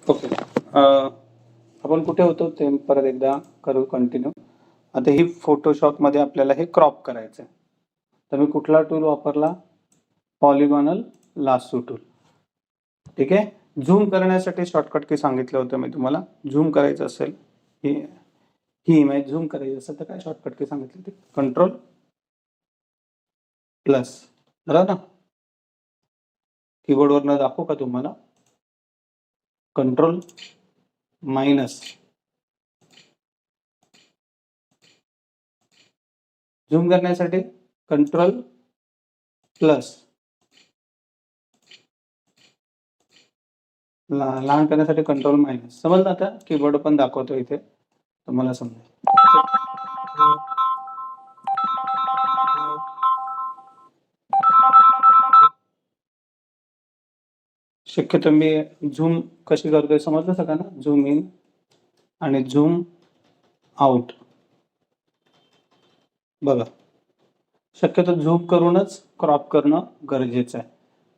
Okay. आपण कुठे होतो ते परत एकदा करू कंटिन्यू. आता ही फोटोशॉपमध्ये आपल्याला हे क्रॉप करायचं आहे. तर मी कुठला टूल वापरला? पॉलिगॉनल लासो टूल. ठीक आहे. झूम करण्यासाठी शॉर्टकट की सांगितलं होतं मी तुम्हाला. झूम करायचं असेल, ही इमेज झूम करायची असेल तर काय शॉर्टकट की सांगितली ते? Control plus. बरोबर ना? कीबोर्डवरनं दाखवू का तुम्हाला? Control minus. झूम करण्यासाठी कंट्रोल प्लस. लहान करण्यासाठी कंट्रोल मायनस. समजलं आता? कीबोर्ड पण दाखवतो इथे, तुम्हाला समजेल. शक्यतो मी झूम कशी करतोय समजलं सगळ्यांना? झूम इन आणि झूम आउट. बघा, शक्यतो झूम करूनच क्रॉप करणं गरजेचं आहे.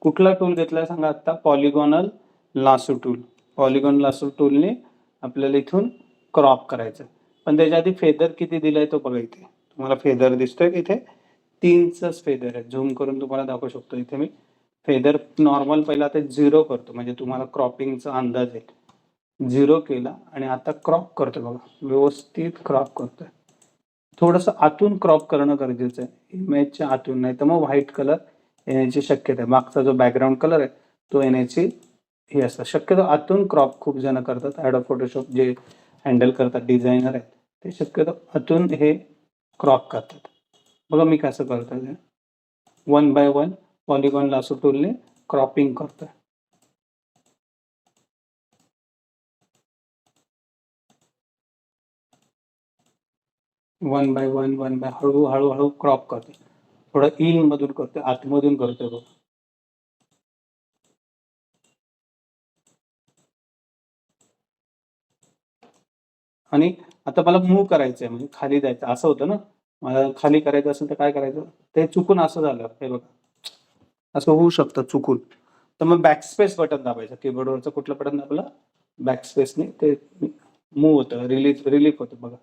कुठला टूल घेतलाय सांगा आता? पॉलिगॉनल लासो टूल. पॉलिगॉन लासो टूलने आपल्याला इथून क्रॉप करायचं. पण त्याच्या आधी फेदर किती दिलाय तो बघा. इथे तुम्हाला फेदर दिसतोय की इथे 3च फेदर आहे. झूम करून तुम्हाला दाखवू शकतो. इथे मी फेदर नॉर्मल पहिला ते 0 करतो म्हणजे तुम्हाला क्रॉपिंगचा अंदाज येईल. 0 केला आणि आता क्रॉप करतोय बघा. व्यवस्थित क्रॉप करतोय. थोडंसं आतून क्रॉप करणं गरजेचं आहे, इमेजच्या आतून, नाही तर मग व्हाईट कलर येण्याची शक्यता आहे. मागचा जो बॅकग्राऊंड कलर आहे तो येण्याची हे असतं. शक्यतो आतून क्रॉप खूप जण करतात. ॲडोब फोटोशॉप जे हँडल करतात डिझायनर आहेत ते शक्यतो आतून हे क्रॉप करतात. बघा मी कसं करतोय ते. 1 by 1 पॉलिगॉन लासो टूलने क्रॉपिंग करतोय. वन बाय हळूहळू क्रॉप करतोय. थोडं इन मधून करतोय, आतमधून करतोय बघा. आणि आता मला मूव्ह करायचं आहे म्हणजे खाली जायचं असं होतं ना. मला खाली करायचं असेल तर काय करायचं? ते चुकून असं झालं, हे बघा असं होऊ शकतं चुकून. तर मग बॅकस्पेस बटन दाबायचं. कीबोर्डवरचं कुठलं बटन दाबलं? बॅकस्पेसने ते मूव्ह होतं, रिलीफ होतं बघा.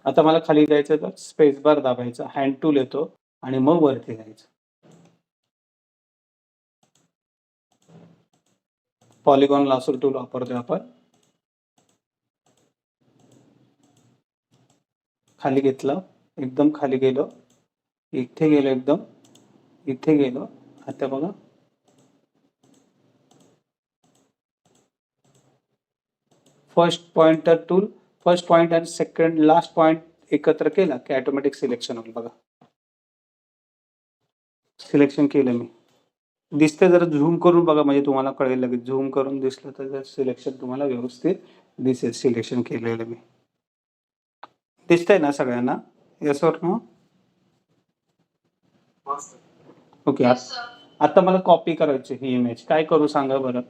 आता मला खाली जायचं तर स्पेस बार दाबायचा, हँड टूल येतो आणि मग वरती जायचं. पॉलिगॉन लासो टूल वापरतोय आपण. खाली घेतलं, एकदम खाली गेलो, इथे गेलो, एकदम इथे गेलो. आता बघा first pointer tool, first point आणि सेकंड लास्ट पॉइंट एकत्र केला की ऑटोमॅटिक सिलेक्शन होईल. बघा सिलेक्शन केलं मी. दिसतंय, जरा झूम करून बघा म्हणजे तुम्हाला कळेल लगेच. झूम करून दिसलं तर सिलेक्शन तुम्हाला व्यवस्थित दिसेल. सिलेक्शन केलेलं मी. दिसतंय ना सगळ्यांना? येस और नो? ओके. आता मला कॉपी करायची ही इमेज. काय करू सांगा बरं?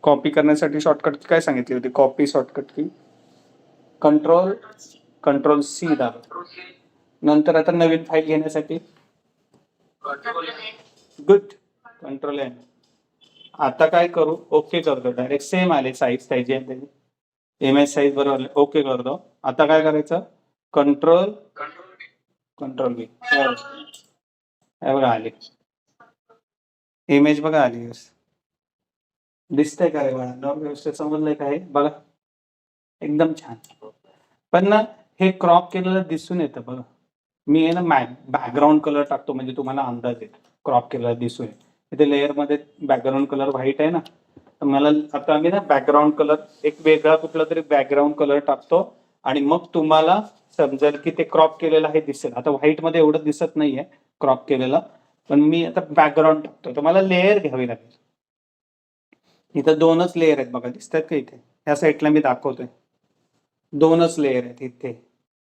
कॉपी करण्यासाठी शॉर्टकट काय सांगितली होती? कॉपी शॉर्टकट की कंट्रोल सी दाबा. नंतर आता नवीन फाईल घेण्यासाठी गुड, कंट्रोल एन. आता काय करू? ओके करतो. डायरेक्ट सेम आले साईज त्याची, इमेज साईज बरोबर. ओके करतो. आता काय करायचं? कंट्रोल बी. बघा आली इमेज, बघा आली. दिसतंय का रे बाळा? व्यवस्थित समजलंय का हे? बघा एकदम छान. पण ना हे क्रॉप केलेलं दिसून येतं बघा. मी आहे ना बॅकग्राऊंड कलर टाकतो म्हणजे तुम्हाला अंदाज येतो. क्रॉप केलेला दिसून येतो. इथे लेअर मध्ये बॅकग्राऊंड कलर व्हाईट आहे ना, तर मला आता आम्ही ना बॅकग्राऊंड कलर एक वेगळा कुठला तरी बॅकग्राऊंड कलर टाकतो आणि मग तुम्हाला समजेल की ते क्रॉप केलेलं हे दिसेल. आता व्हाईट मध्ये एवढं दिसत नाहीये क्रॉप केलेलं, पण मी आता बॅकग्राऊंड टाकतो तर मला लेअर घ्यावी लागेल. इथं 2च लेअर आहेत बघा, दिसतात का इथे? ह्या साईडला मी दाखवतोय 2च लेअर आहेत इथे.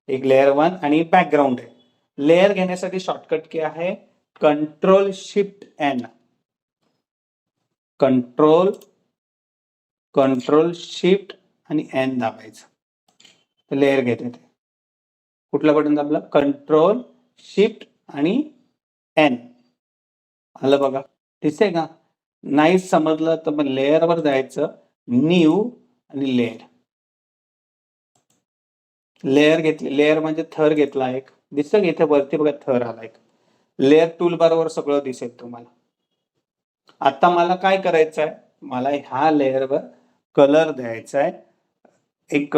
एक लेअर 1 आणि बॅकग्राऊंड आहे. लेअर घेण्यासाठी शॉर्टकट की आहे control shift N. Control shift आणि एन दाबायचं. लेअर घेते ते. कुठला बटन दाबला? कंट्रोल शिफ्ट आणि एन आलं बघा. दिसतंय का? नाही समजलं तर मग लेअरवर जायचं, न्यू आणि लेअर घेतली. लेअर म्हणजे थर घेतला एक. दिसतं की इथे वरती बघा थर आला एक. लेअर टूल बारवर सगळं दिसेल तुम्हाला. आता मला काय करायचं आहे, मला ह्या लेअरवर कलर द्यायचा आहे. एक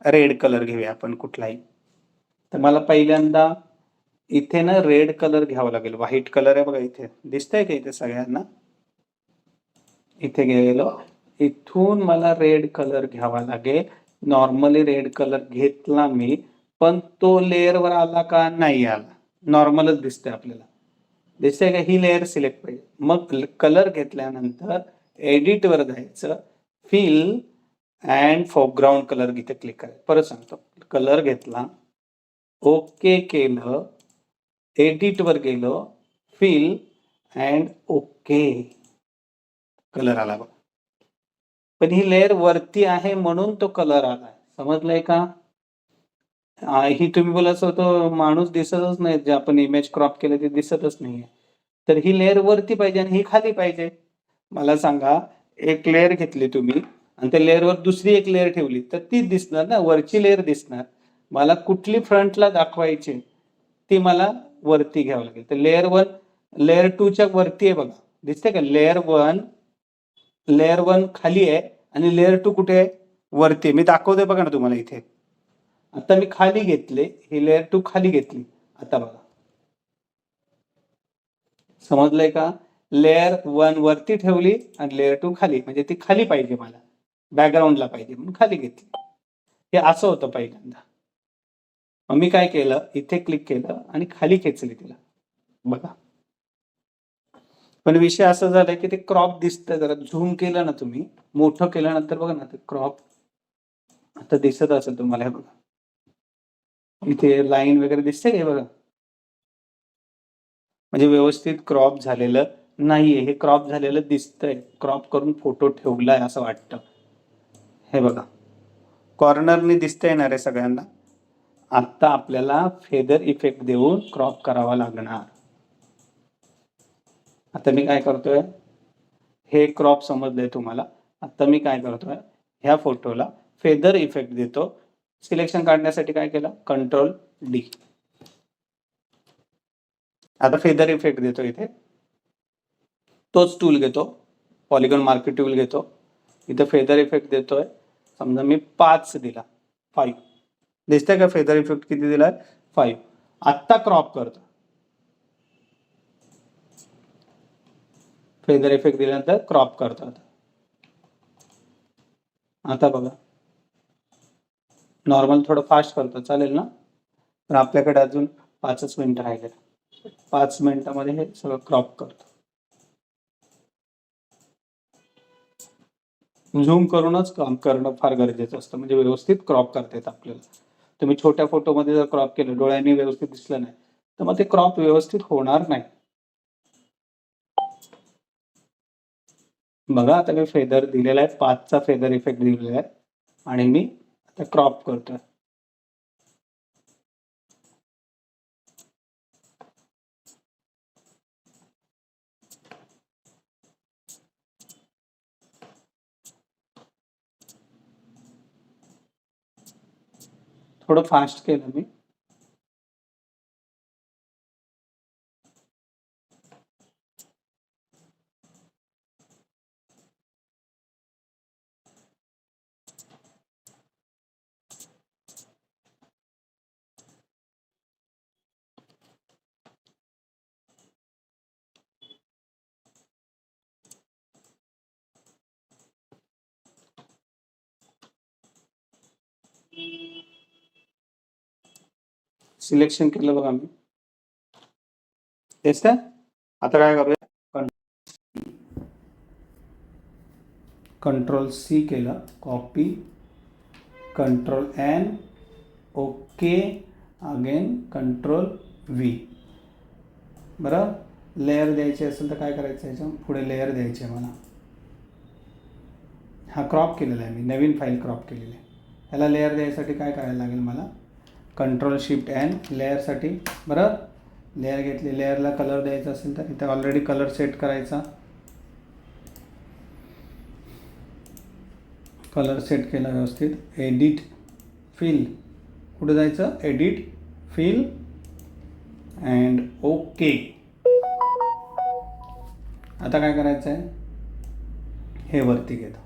रेड कलर घेऊया आपण कुठलाही. तर मला पहिल्यांदा इथे ना रेड कलर घ्यावा लागेल. व्हाईट कलर आहे बघा इथे. दिसतंय का इथे सगळ्यांना? इथे गेलो. इथून मला रेड कलर घ्यावा लागेल. नॉर्मली रेड कलर घेतला मी, पण तो लेअरवर आला का? नाही आला. नॉर्मलच दिसतंय आपल्याला. दिसतंय का? ही लेअर सिलेक्ट पाहिजे. मग कलर घेतल्यानंतर एडिट वर जायचं, फिल अँड फोरग्राऊंड कलर इथे क्लिक करायचं. परत सांगतो, कलर घेतला, ओके केलं, एडिट वर गेलो, फिल अँड ओके, कलर आला बघ. पण ही लेअर वरती आहे म्हणून तो कलर आलाय. समजलंय का? ही तुम्ही बोलायचं होतं माणूस दिसतच नाही, जे आपण इमेज क्रॉप केलं ते दिसतच नाहीये. तर ही लेअर वरती पाहिजे आणि ही खाली पाहिजे. मला सांगा, एक लेअर घेतली तुम्ही आणि त्या लेअरवर दुसरी एक लेअर ठेवली तर तीच दिसणार ना, वरची लेअर दिसणार. मला कुठली फ्रंटला दाखवायची ती मला वरती घ्यावं लागेल. तर लेअर 1 लेअर 2 च्या वरती आहे बघा. दिसते का? लेअर 1 खाली आहे आणि लेअर 2 कुठे आहे? वरती आहे. मी दाखवतोय बघा ना तुम्हाला इथे. आता मी खाली घेतले, ही लेअर 2 खाली घेतली. आता बघा. समजलंय का? लेअर 1 वरती ठेवली आणि लेअर 2 खाली, म्हणजे ती खाली पाहिजे मला. बॅकग्राऊंडला पाहिजे म्हणून खाली घेतली. हे असं होतं पहिल्यांदा. मग मी काय केलं, इथे क्लिक केलं आणि खाली खेचली तिला. बघा. पण विषय असा झालाय की ते क्रॉप दिसतंय. जरा झूम केलं ना तुम्ही, मोठं केल्यानंतर बघा ना ते क्रॉप आता दिसत असेल तुम्हाला. हे बघा, इथे लाईन वगैरे दिसते का? हे बघा, म्हणजे व्यवस्थित क्रॉप झालेलं नाहीये. हे क्रॉप झालेलं दिसतंय. क्रॉप करून फोटो ठेवलाय असं वाटतं. हे बघा, कॉर्नरनी दिसतंय ना रे सगळ्यांना. आता आपल्याला फेदर इफेक्ट देऊन क्रॉप करावा लागणार. आता मी काय करतोय, हे क्रॉप समजलंय तुम्हाला. आता मी काय करतोय, ह्या फोटोला फेदर इफेक्ट देतो. सिलेक्शन काढण्यासाठी काय केलं, कंट्रोल डी. आता फेदर इफेक्ट देतो इथे. तोच टूल घेतो, पॉलिगॉन मार्कर टूल घेतो. इथं फेदर इफेक्ट देतोय. समजा मी 5 दिला, 5. दिसतंय का फेदर इफेक्ट किती दिलाय? 5. आत्ता क्रॉप करतो. फेदर इफेक्ट दिल्यानंतर क्रॉप करतो. आता बघा, नॉर्मल थोडं फास्ट करतो, चालेल ना? तर आपल्याकडे अजून 5च मिनिटं राहिले. 5 मिनिटामध्ये हे सगळं क्रॉप करतो. झूम करूनच काम करणं फार गरजेचं असतं, म्हणजे व्यवस्थित क्रॉप करता येतं आपल्याला. तुम्ही छोट्या फोटोमध्ये जर क्रॉप केलं, डोळ्यांनी व्यवस्थित दिसलं नाही, तर मग ते क्रॉप व्यवस्थित होणार नाही. बघा, आता मी फेदर दिलेला आहे, 5चा फेदर इफेक्ट दिलेला आहे आणि मी आता क्रॉप करतोय. थोडं फास्ट केलं मी. सिलेक्शन केलं बघा मी. दिसतंय? आता काय करूया, कंट्रोल सी केलं, copy, control N, okay, again control V. बरं, लेअर द्यायची असेल तर काय करायचं, याच्या पुढे लेअर द्यायची आहे मला. हा क्रॉप केलेला आहे मी, नवीन फाईल क्रॉप केलेली आहे. ह्याला लेअर द्यायसाठी काय करायला लागेल मला, कंट्रोल शिफ्ट एन लेअरसाठी. बरं, लेअर घेतली, लेअरला कलर द्यायचा असेल तर इथे ऑलरेडी कलर सेट करायचा. कलर सेट केला व्यवस्थित. एडिट फिल, कुठे जायचं, एडिट फिल अँड ओके. आता काय करायचं आहे, हे वरती घेतो.